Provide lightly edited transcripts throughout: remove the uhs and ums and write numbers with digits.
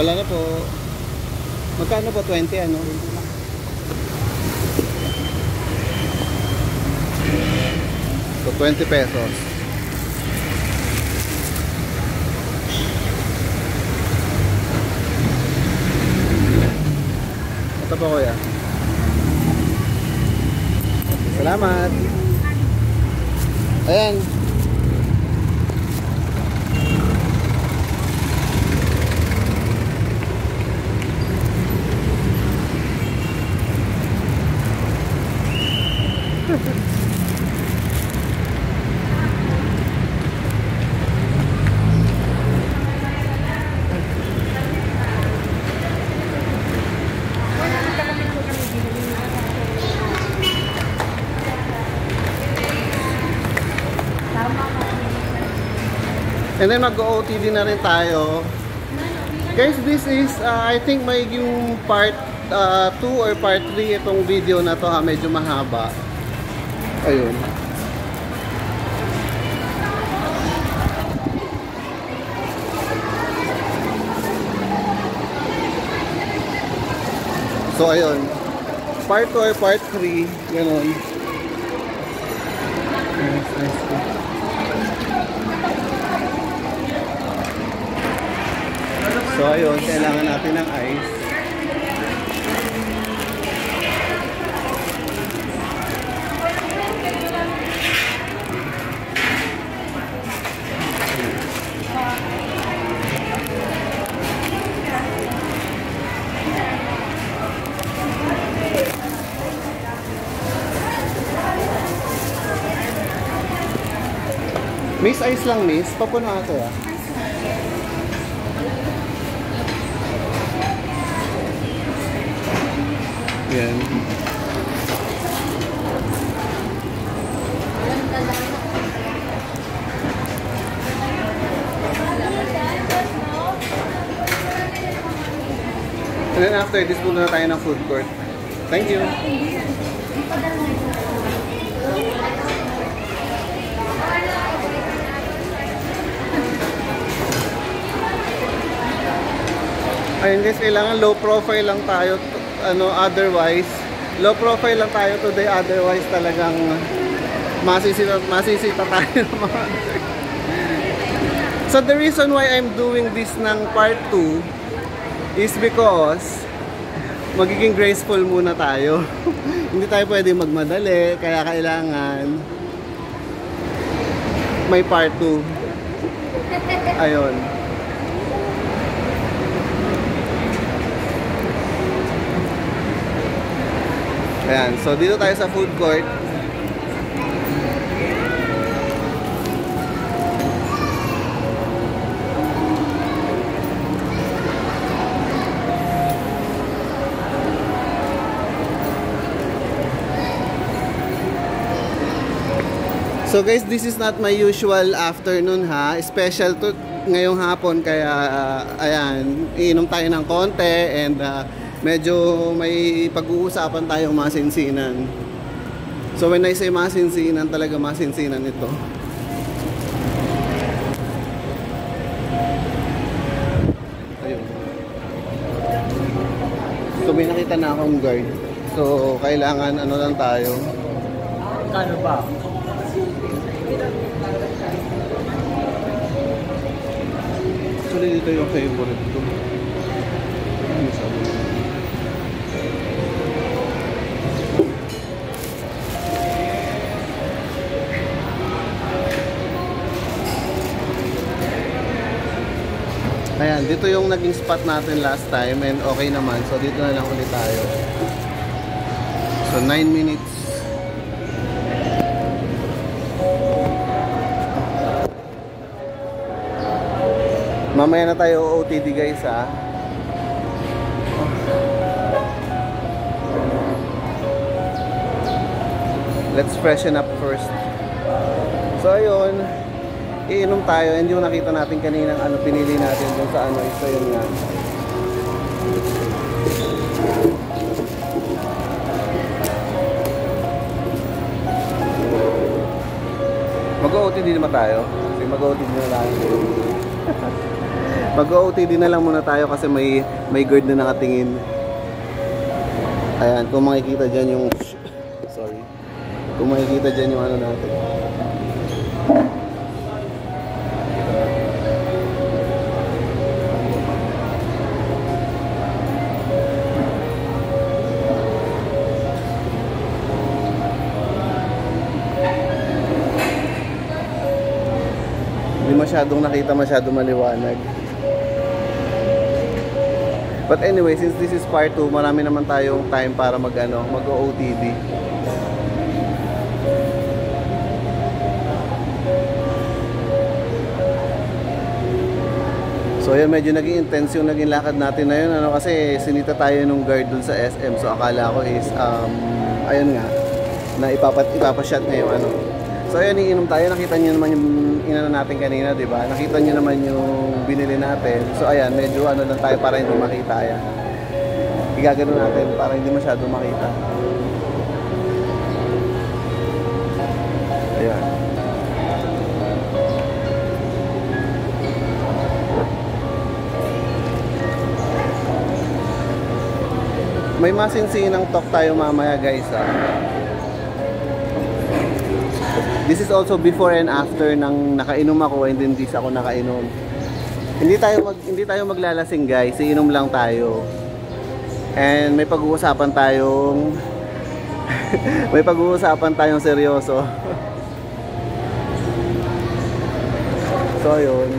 Wala na po. Magkano po? 20 ano? So 20 pesos. Ito po kuya. Salamat. Ayan. And then mag-OOTD na rin tayo. Guys, this is, I think may yung part 2 or part 3 itong video na to ha, medyo mahaba. Ayun. So ayun. Part 2 or part 3, gano'n. Nice. So ayun, kailangan natin ng ice. Miss, ice lang miss. Papuno ako ah. Yan. And then after this, punta na tayo ng food court. Thank you. Ayun guys, kailangan low profile lang tayo. Otherwise, low profile lang tayo today, otherwise talagang masisita tayo ng mga So the reason why I'm doing this ng part 2 is because magiging graceful muna tayo. Hindi tayo pwede magmadali, kaya kailangan may part 2. Ayun. Ayan, so dito tayo sa food court. So guys, this is not my usual afternoon ha. Special to ngayong hapon, kaya ayan, iinom tayo ng konti and medyo may pag-uusapan tayong masinsinan. So when I say masinsinan, talaga masinsinan ito. Ayun. So may nakita na akong guard. So kailangan ano lang tayo. Kano ba? Actually dito yung favorite ko. Ano sabi? Ayan, dito yung naging spot natin last time and okay naman. So dito na lang ulit tayo. So 9 minutes. Mamaya na tayo OOTD guys ha. Let's freshen up first. So ayun, iinom tayo, and yung nakita natin kaninang pinili natin dun sa isa yun nga. Mag-OOTD naman tayo. Kasi mag-OOTD na lang. Mag-OOTD na lang muna tayo kasi may guard na nakatingin. Ayan, kung makikita dyan yung sorry, kung makikita dyan yung ano natin. Hindi masyadong nakita, masyadong maliwanag. But anyway, since this is part 2, marami naman tayong time para mag-OOTD. So yun, medyo naging intense yung naging lakad natin na yun, kasi sinita tayo nung guard dun sa SM. So akala ko is, ayun nga, na ipapashot na yung So ayun, iinom tayo. Nakita nyo naman yung inano natin kanina, di ba? Nakita nyo naman yung binili natin. So ayan, medyo lang tayo para hindi makita yan. Igagano natin para hindi masyado makita. Ayan. May masinsinang talk tayo mamaya, guys, This is also before and after nang nakainom ako and then this ako nakainom. Hindi tayo maglalasing, guys. Iinom lang tayo. And may pag-uusapan tayong seryoso. So yun.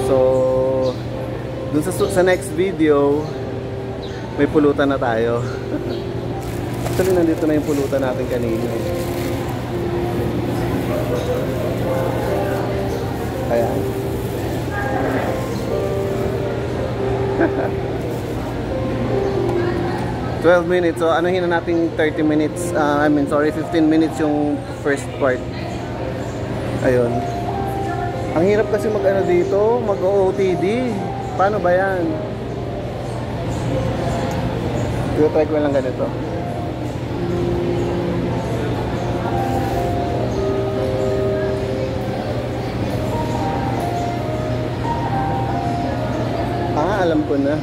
So dun sa next video may pulutan na tayo. Actually, nandito na yung pulutan natin kanina. Ayan. $12 minutes. So, anuhin na natin 30 minutes. 15 minutes yung first part. Ayun. Ang hirap kasi dito, mag-OOTD. Paano ba yan? Try ko lang ganito. Alam ko na.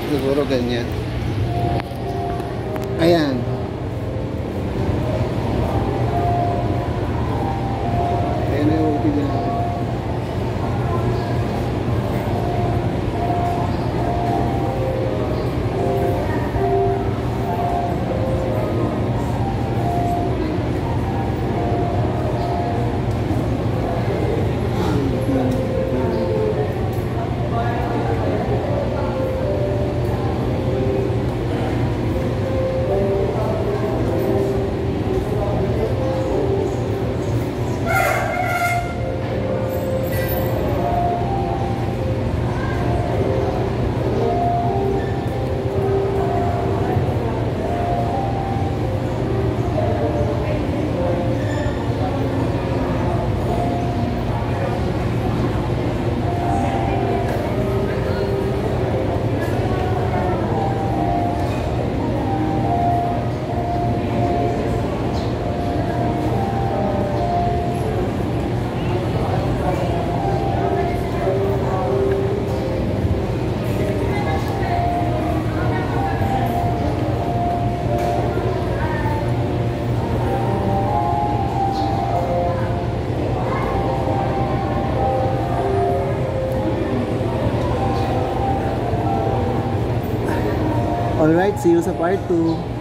Siguro ganyan. Ayan. Ayan na yung OOTD natin. Alright, see you sa part 2.